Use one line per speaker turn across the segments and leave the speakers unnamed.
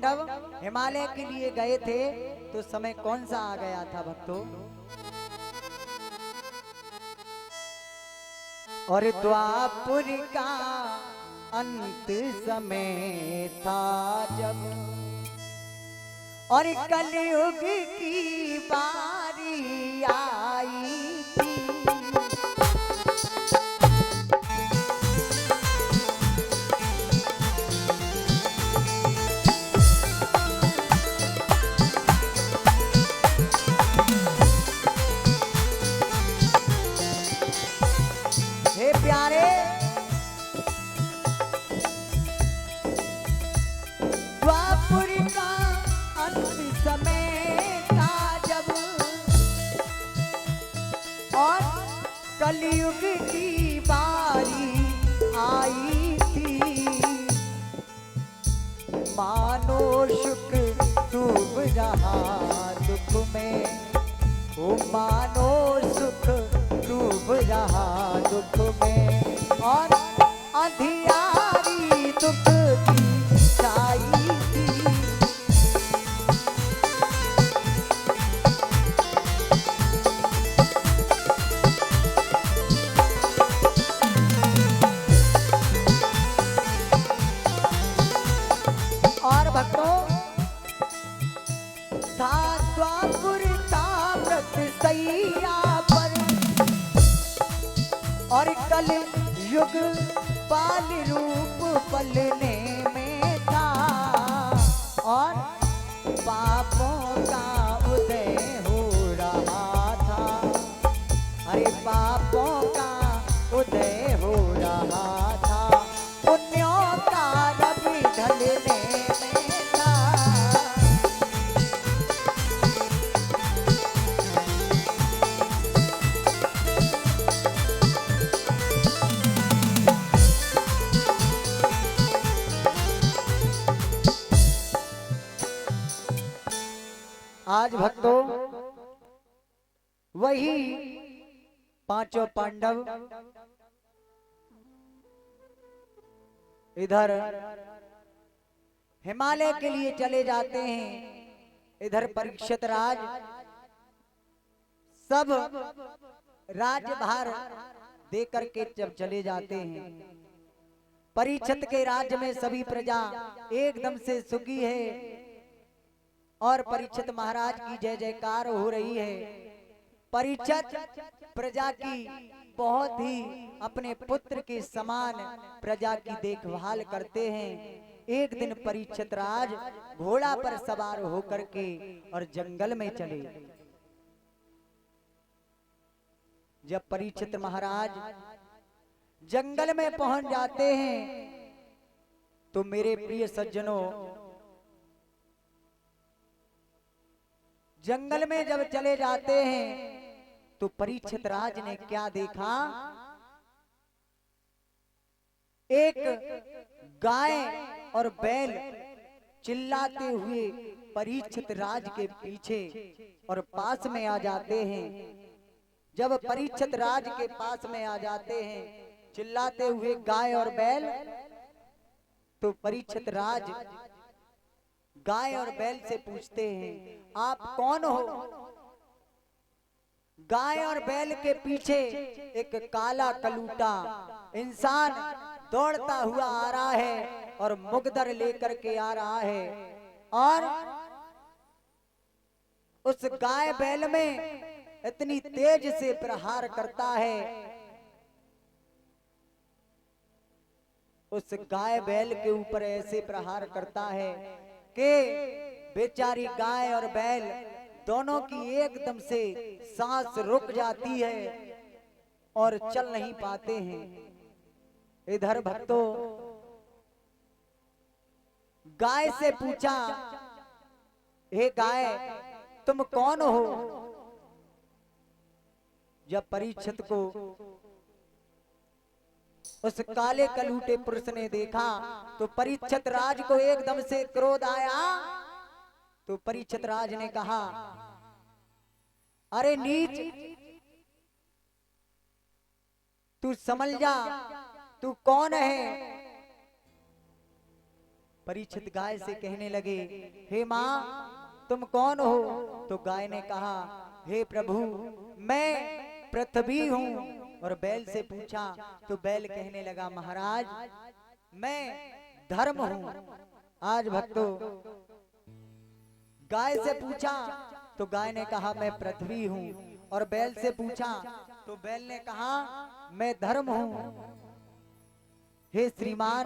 पांडव हिमालय के लिए गए थे तो समय कौन सा आ गया था भक्तों? और द्वापुर का अंत समय था जब, और कलयुग की बारी आई थी। हे प्यारे, द्वापुर का अंत समय था जब, और कलयुग की बारी आई थी। मानो सुख डूब रहा दुख में, ओ मानो सुख डूब रहा दुख में, और अंधियारी दुख की छाई थी। और भक्तों, था द्वापुर ताम्रत सैया पर, और कल युग बाल रूप पलने में था, और पापों का उदय हो रहा था। अरे पापों का उदय हो रहा था, पुण्यों का रवि ढलने में था। आज भक्तों, वही पांचों पांडव इधर हिमालय के लिए चले जाते हैं। इधर परीक्षित राज सब राज्यभार देकर के जब चले जाते हैं, परीक्षित के राज्य में सभी प्रजा एकदम से सुखी है, और परीक्षित महाराज की जय जयकार हो रही है। परीक्षित प्रजा की बहुत ही अपने पुत्र के समान प्रजा की देखभाल करते हैं। एक दिन परीक्षित राज घोड़ा पर सवार होकर के और जंगल में चले। जब परीक्षित महाराज जंगल में पहुंच जाते हैं तो मेरे प्रिय सज्जनों, जंगल में जब चले जाते हैं तो परीक्षित राज ने क्या देखा? एक गाय और बैल चिल्लाते हुए परीक्षित राज के पीछे और पास में आ जाते हैं। जब परीक्षित राज के पास में आ जाते हैं चिल्लाते हुए गाय और बैल, तो परीक्षित राज गाय और बैल से पूछते हैं, आप कौन हो? गाय और बैल के पीछे एक काला कलूटा इंसान दौड़ता हुआ आ रहा है और मुगदर लेकर के आ रहा है, और उस गाय बैल में इतनी तेज से प्रहार करता है, उस गाय बैल के ऊपर ऐसे प्रहार करता है कि बेचारी गाय और बैल दोनों की एकदम से सांस रुक जाती है और चल नहीं पाते हैं। इधर भक्तों, गाय से पूछा, हे गाय तुम कौन हो? जब परीक्षित को उस काले कलूटे पुरुष ने देखा तो परीक्षित राज को एकदम से क्रोध आया। तो परीक्षित राज ने कहा, अरे नीच, तू समझ जा तू कौन है? परीक्षित गाय से कहने लगे, हे माँ तुम कौन हो? तो गाय ने कहा, हे प्रभु मैं पृथ्वी हूँ। और बैल से पूछा तो बैल कहने लगा, महाराज मैं धर्म हूँ। आज भक्तों गाय से पूछा तो गाय ने कहा मैं पृथ्वी हूँ, और बैल से पूछा तो बैल ने कहा मैं धर्म हूँ। हे श्रीमान,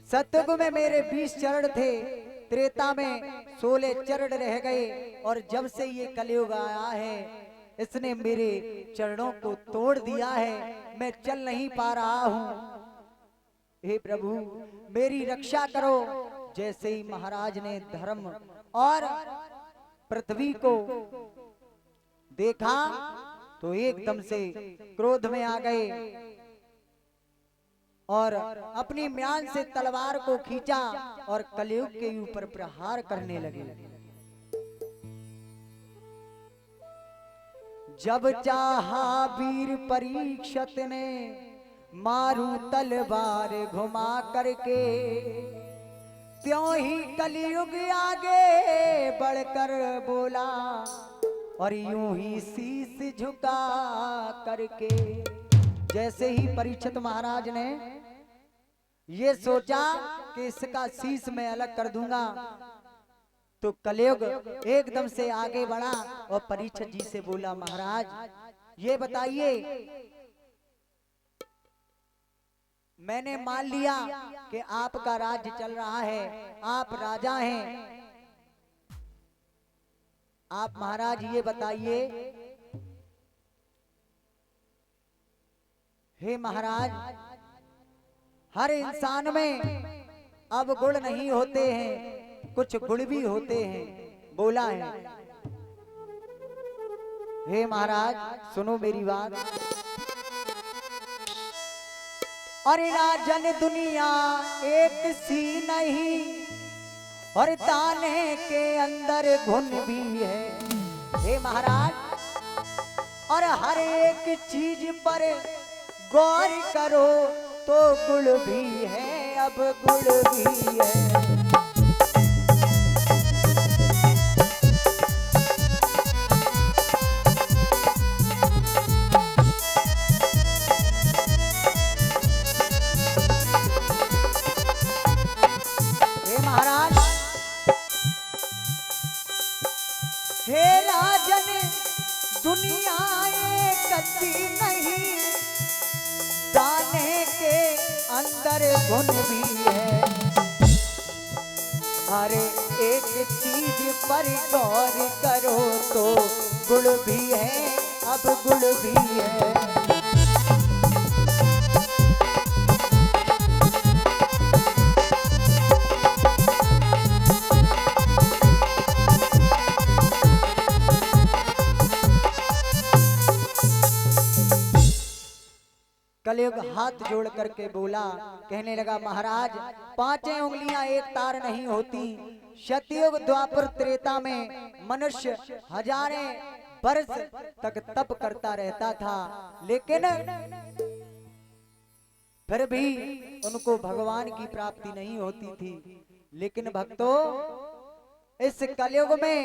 सतयुग में मेरे 20 चरण थे, त्रेता में 16 चरण रह गए, और जब से ये कलयुग आया है इसने मेरे चरणों को तोड़ दिया है, मैं चल नहीं पा रहा हूँ। हे प्रभु मेरी रक्षा करो। जैसे ही महाराज ने धर्म और पृथ्वी को देखा तो एकदम से क्रोध में आ गए और अपनी म्यान से तलवार को खींचा और कलयुग के ऊपर प्रहार करने लगे। जब चाहा वीर परीक्षित ने मारू तलवार घुमा करके, त्यों ही कलयुग आगे बढ़कर बोला और यूं ही शीश झुका करके। जैसे ही परीक्षित महाराज ने ये सोचा कि इसका शीश मैं अलग कर दूंगा, तो कलयुग एकदम से आगे बढ़ा और परीक्षित जी से बोला, महाराज ये बताइए, मैंने मान लिया कि आपका राज्य चल रहा है, आप राजा हैं, आप महाराज ये बताइए, हे महाराज हर इंसान में अब गुण नहीं होते हैं, कुछ गुण भी होते हैं। बोला है, हे महाराज सुनो मेरी बात। अरे राजन दुनिया एक सी नहीं, और ताने के अंदर गुण भी है। हे महाराज, और हर एक चीज पर गौर करो तो गुण भी है, अब गुण भी है। हे राजन दुनिया एक सी नहीं, दाने के अंदर गुण भी है। हर एक चीज पर गौर करो तो गुण भी है, अब गुण भी है। कलयुग हाथ जोड़ करके बोला, कहने लगा, महाराज पांचें उंगलियां एक तार नहीं होती। सतयुग द्वापर त्रेता में मनुष्य हजारें वर्ष तक तप करता रहता था, लेकिन फिर भी उनको भगवान की प्राप्ति नहीं होती थी। लेकिन भक्तों इस कलयुग में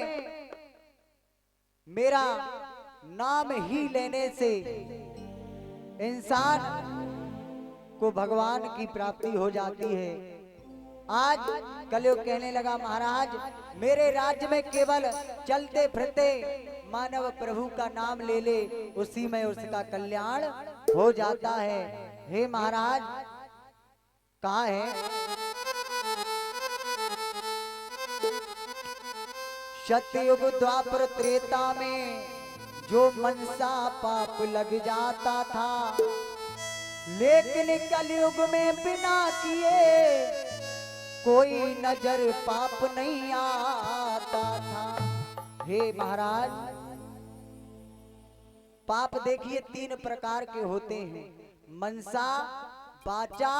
मेरा नाम ही लेने से इंसान को भगवान की प्राप्ति हो जाती है। आज कलयुग कहने लगा, महाराज मेरे राज्य में केवल चलते फिरते मानव प्रभु का नाम ले ले, उसी में उसका कल्याण हो जाता है। हे महाराज कहाँ है? सतयुग द्वापर त्रेता में जो मनसा पाप लग जाता था, लेकिन कलयुग में बिना किए कोई नजर पाप नहीं आता था। हे महाराज पाप देखिए 3 प्रकार के होते हैं, मनसा, वाचा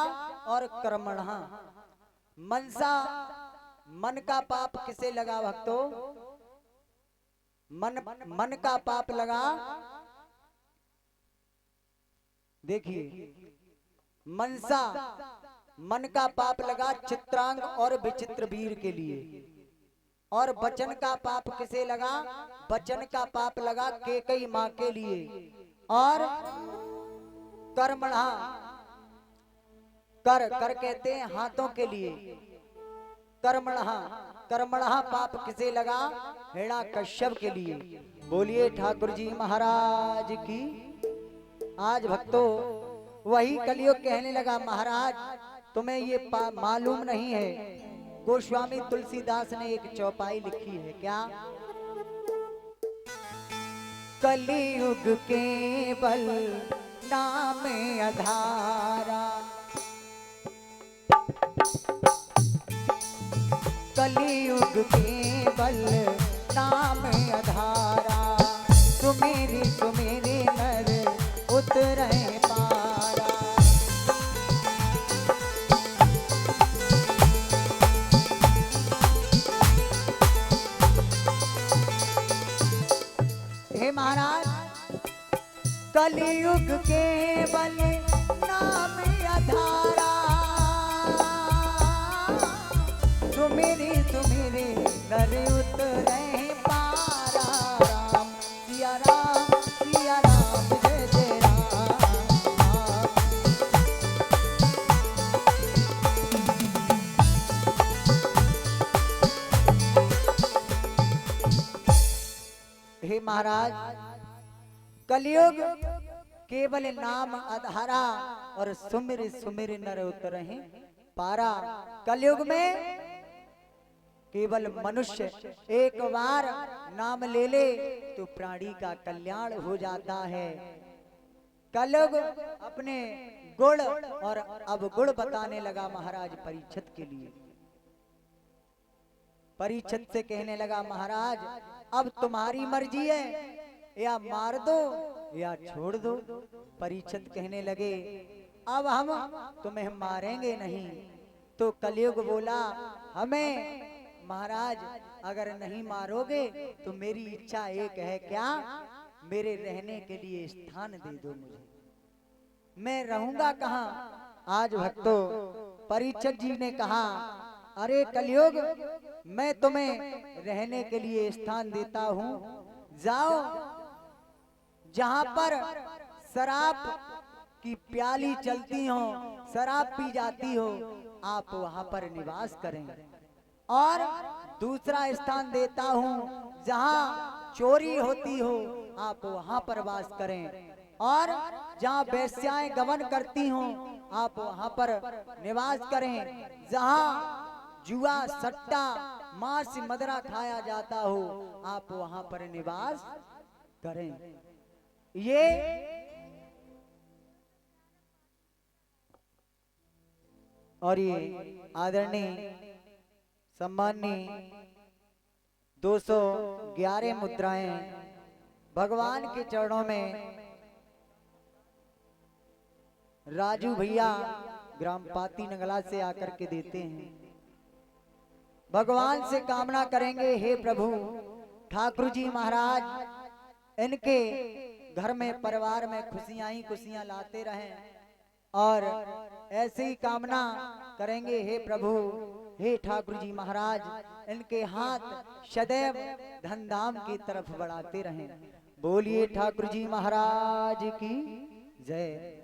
और कर्मणा। मनसा मन का पाप किसे लगा भक्तों? मन का पाप लगा। देखिए मनसा मन का पाप लगा चित्रांग और विचित्र वीर के लिए, और वचन का पाप किसे लगा? वचन का पाप लगा केकई माँ के लिए। और कर्मणा, कर कर कहते हैं हाथों के लिए, कर्मणा कर्मणा पाप किसे लगा? हिरण्याकश्यप के लिए। बोलिए ठाकुर जी महाराज की। आज भक्तों वही कलियुग कहने लगा, महाराज तुम्हें ये मालूम नहीं है, गोस्वामी तुलसीदास ने एक चौपाई लिखी है। क्या? कलियुग केवल नाम आधारा, कलियुग केवल नाम आधारा, सुमेरे सुमेरे नर उतरे पारा। हे महाराज, कलियुग केवल नाम आधारा, सुमेरे सुमेरे नर उतरे पारा। राम सिया राम सिया राम जय जय राम। हे महाराज, कलियुग केवल नाम आधारा और सुमिर सुमिर नर उतरहि पारा। कलयुग में केवल मनुष्य एक बार नाम ले ले तो प्राणी का कल्याण हो जाता है। कलयुग अपने गुण और अवगुण बताने लगा महाराज परीक्षित के लिए। परीक्षित से कहने लगा, महाराज अब तुम्हारी मर्जी है, या मार दो या छोड़ दो। परीक्षित कहने लगे, अब हम तुम्हें मारेंगे नहीं। तो कलयुग बोला, हमें महाराज अगर नहीं मारोगे तो मेरी इच्छा एक है, क्या? मेरे रहने के लिए स्थान दे दो मुझे, मैं रहूंगा कहाँ? आज भक्तों परीक्षित जी ने कहा, अरे कलयुग मैं तुम्हें रहने के लिए स्थान देता हूँ, जाओ जहां पर शराब की प्याली चलती हो, शराब पी जाती हो, आप वहां पर निवास करें। और दूसरा स्थान देता हूं, जहां चोरी होती हो आप वहां पर वास करें। और जहां वेश्याएं गमन करती हो आप वहां पर निवास करें। जहां जुआ सट्टा मांस मदिरा खाया जाता हो आप वहां पर निवास करें। ये और ये आदरणीय सम्माननीय 211 मुद्राएं भगवान के चरणों में राजू भैया ग्राम पाती नंगला से आकर के देते हैं। भगवान से कामना करेंगे, हे प्रभु ठाकुर जी महाराज इनके घर में परिवार में खुशियां ही खुशियां लाते रहें। और ऐसे ही कामना करेंगे, हे प्रभु हे ठाकुर जी महाराज इनके हाथ सदैव धन धाम की तरफ बढ़ाते रहें। बोलिए ठाकुर जी महाराज की जय।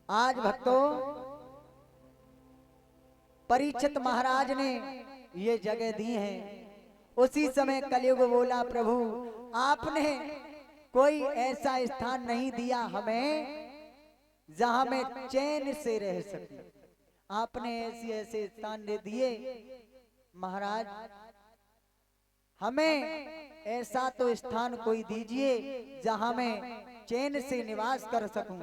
आज भक्तों परीक्षित महाराज ने ये जगह दी है। उसी समय कलयुग बोला, प्रभु आपने कोई ऐसा स्थान नहीं दिया हमें जहां में चैन से रह सके। आपने ऐसे स्थान दे दिए महाराज, हमें ऐसा तो स्थान कोई दीजिए जहां मैं चैन से निवास कर सकूं।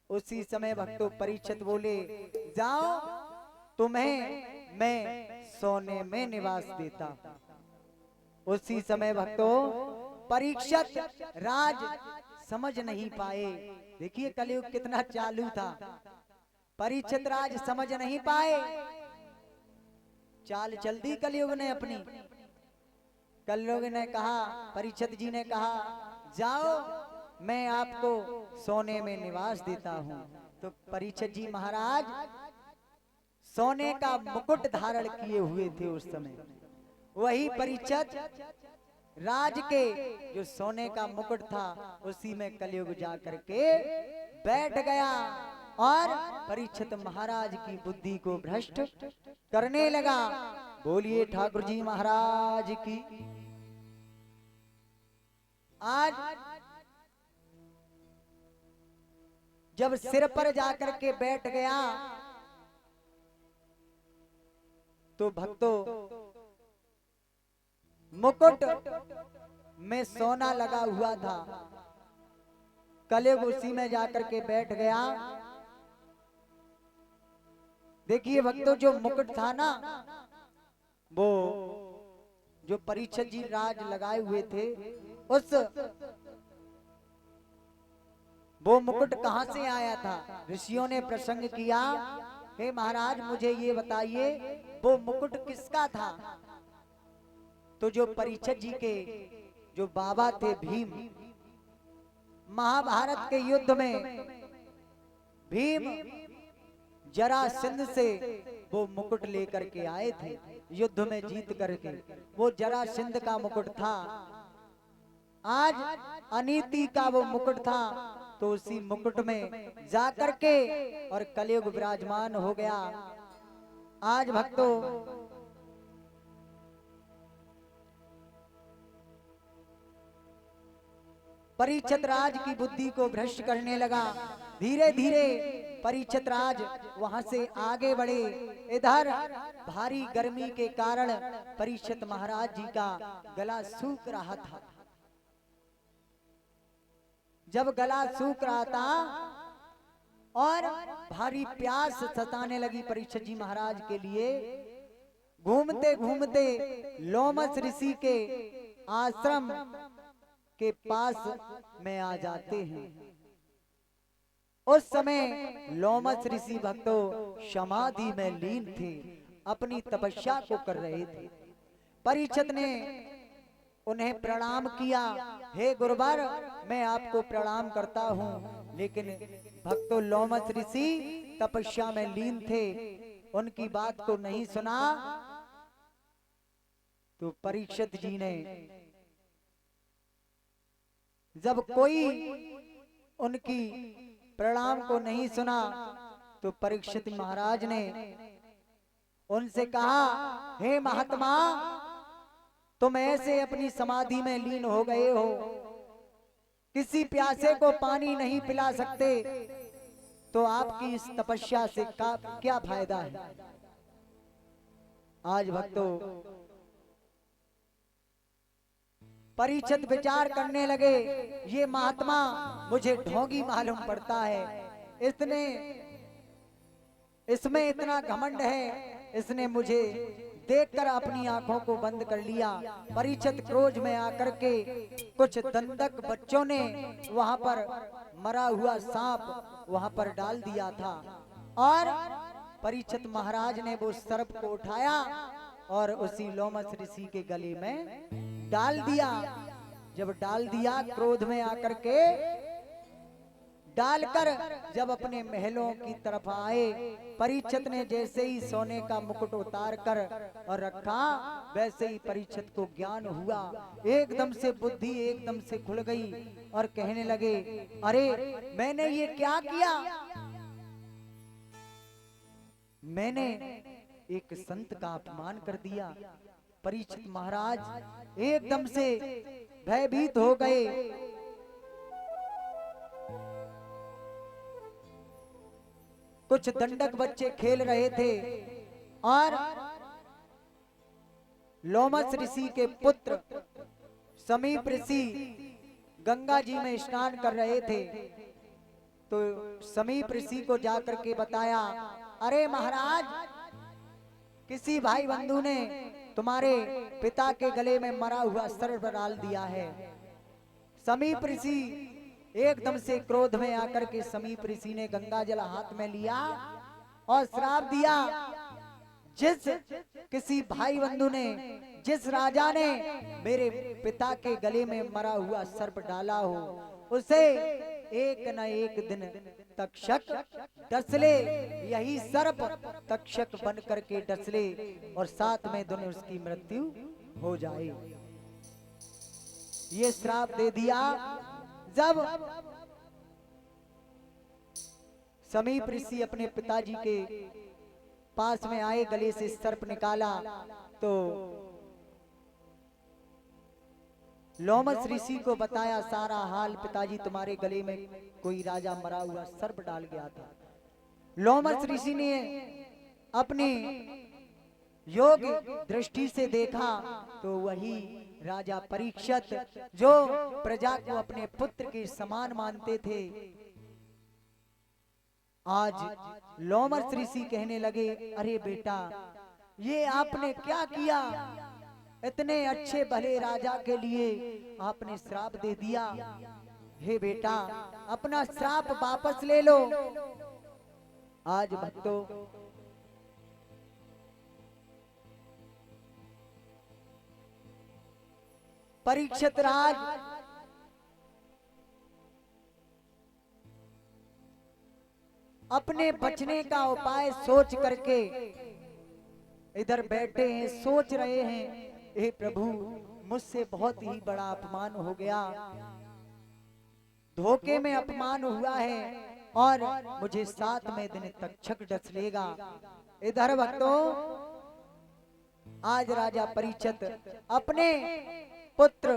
उसी समय भक्तों परीक्षित बोले, जाओ तुम्हें मैं सोने में निवास देता। उसी समय भक्तों परीक्षित राज समझ नहीं पाए। देखिए कलयुग कितना चालू था। परीक्षित राज समझ नहीं पाए, चाल चल दी कलयुग ने अपनी। कलयुग ने कहा, परीक्षित जी ने कहा, जाओ मैं आपको सोने में निवास देता हूँ। तो परीक्षित जी महाराज सोने का मुकुट धारण किए हुए थे उस समय। वही परीक्षित राज के जो सोने का मुकुट था उसी में कलयुग जा करके बैठ गया और परीक्षित महाराज की बुद्धि को भ्रष्ट करने लगा। बोलिए ठाकुर जी महाराज की। आज जब सिर पर जाकर के बैठ गया तो भक्तों मुकुट में सोना लगा हुआ था, कलयुग उसी में जाकर के बैठ गया। देखिए भक्तों जो मुकुट था ना, वो जो परीक्षित जी राज लगाए हुए थे उस वो मुकुट कहां से आया था? ऋषियों ने प्रसंग किया, हे महाराज मुझे ये बताइए वो मुकुट किसका था? तो जो परीक्षित जी के जो बाबा थे भीम, महाभारत के युद्ध में भीम जरासंध से वो मुकुट लेकर के आए थे, युद्ध में जीत करके। वो जरासंध का मुकुट था। आज अनीति का वो मुकुट था, तो उसी मुकुट में जाकर के और कलयुग विराजमान हो गया। आज भक्तों परीक्षित राज की बुद्धि को भ्रष्ट करने लगा। धीरे धीरे परीक्षित राज वहां से आगे बढ़े। इधर भारी गर्मी के कारण परीक्षित महाराज जी का गला सूख रहा था। जब गला सूख रहा था और भारी प्यास सताने लगी परीक्षित जी महाराज के लिए, घूमते घूमते लोमस ऋषि के आश्रम के पास में आ जाते हैं। उस समय लोमस ऋषि भक्तों समाधि में लीन थे, अपनी तपस्या को कर रहे थे। परीक्षित ने उन्हें प्रणाम किया, हे गुरुवर मैं आपको प्रणाम करता हूँ। लेकिन भक्तों लोमस ऋषि तपस्या में लीन थे, उनकी बात को नहीं सुना। तो परीक्षित जी ने जब कोई उनकी प्रणाम को नहीं सुना तो परीक्षित महाराज ने उनसे कहा, हे महात्मा तुम ऐसे अपनी समाधि में लीन हो गए हो, किसी प्यासे को पानी नहीं पिला सकते, तो आपकी इस तपस्या से क्या फायदा है? आज भक्तों परीक्षित विचार करने लगे, ये महात्मा मुझे ढोंगी मालूम पड़ता है, इसमें इतना घमंड है, इसने मुझे देखकर अपनी आंखों को बंद कर लिया। परीक्षित क्रोध में आकर के कुछ दंडक बच्चों ने वहां पर मरा हुआ सांप वहां पर डाल दिया था और परीक्षित महाराज ने वो सर्प को उठाया और उसी लोमस ऋषि के गले में डाल दिया। जब डाल दिया, क्रोध में आकर के डालकर जब अपने महलों की तरफ आए, परीक्षित ने जैसे ही सोने का मुकुट उतार कर और रखा, वैसे ही परीक्षित को ज्ञान हुआ। एकदम से बुद्धि एकदम से खुल गई और कहने लगे, अरे मैंने ये क्या किया? मैंने एक संत का अपमान कर दिया। परीक्षित महाराज एकदम से भयभीत हो गए। कुछ दंडक बच्चे खेल रहे थे और लोमस ऋषि के पुत्र समीप ऋषि गंगा जी में स्नान कर रहे थे। तो समीप ऋषि को जाकर के बताया, अरे महाराज किसी भाई बंधु ने तुम्हारे पिता के गले में मरा हुआ सर्प डाल दिया है। समीप ऋषि एकदम से क्रोध में आकर के समीप ऋषि ने गंगा जल हाथ में लिया और श्राप दिया, जिस किसी भाई बंधु ने, जिस राजा ने मेरे पिता के गले में मरा हुआ सर्प डाला हो, उसे एक न एक दिन तक्षक डसले, यही सर्प तक्षक बन करके डसले और साथ में दोनों उसकी मृत्यु हो जाए। ये श्राप दे दिया। जब समीप ऋषि अपने पिताजी के पास में आए, गले से सर्प निकाला तो लोमस ऋषि को बताया सारा हाल, पिताजी तुम्हारे गले में कोई राजा मरा हुआ सर्प डाल गया था। लोमस ऋषि ने अपनी योग दृष्टि से देखा तो वही राजा परीक्षित, जो प्रजा को अपने पुत्र के समान मानते थे, आज लोमस ऋषि कहने लगे, अरे बेटा ये आपने क्या किया, इतने अच्छे भले राजा के लिए आपने श्राप दे दिया। हे बेटा अपना श्राप वापस ले लो। आज भक्तों परीक्षित राज अपने बचने का उपाय सोच करके इधर बैठे हैं, सोच रहे हैं, हे प्रभु मुझसे बहुत ही बड़ा अपमान हो गया, धोखे में अपमान हुआ है और मुझे 7 में दिन तक्षक डस लेगा। इधर भक्तों आज राजा परीक्षित अपने पुत्र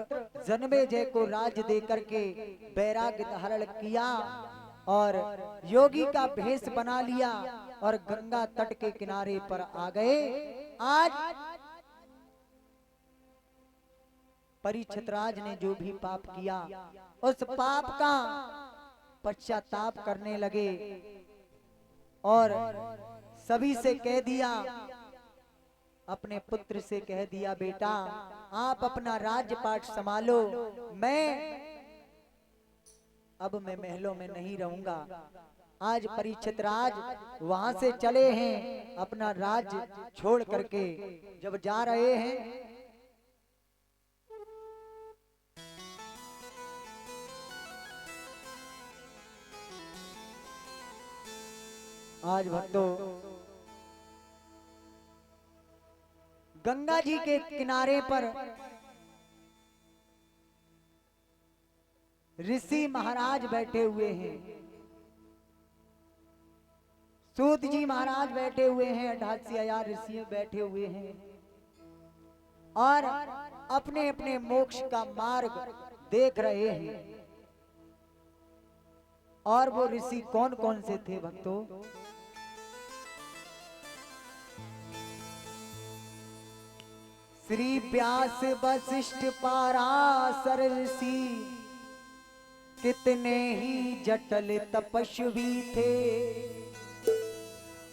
जन्मेजय को राज दे करके वैराग्य धारण किया और योगी का भेष बना लिया और गंगा तट के किनारे पर आ गए। आज परीक्षित राज ने जो भी पाप किया उस पाप का पश्चाताप करने लगे और सभी से कह दिया, अपने पुत्र से कह दिया, बेटा आप अपना राज्य पाठ संभालो, अब मैं महलों में नहीं रहूंगा। आज परीक्षित राज वहां से चले हैं, अपना राज्य छोड़ करके जब जा रहे हैं, आज भक्तों गंगा जी के किनारे पर ऋषि महाराज बैठे हुए हैं, सूत जी महाराज बैठे हुए हैं, 88,000 ऋषि बैठे हुए हैं और अपने अपने मोक्ष का मार्ग देख रहे हैं। और वो ऋषि कौन कौन से थे भक्तों? श्री व्यास वशिष्ठ पाराशर ऋषि कितने ही जटिल तपस्वी थे,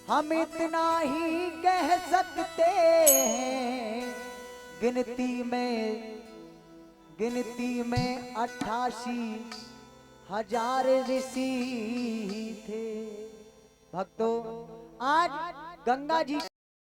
हम इतना ही कह सकते हैं, गिनती में 88,000 ऋषि थे। भक्तों आज गंगा जी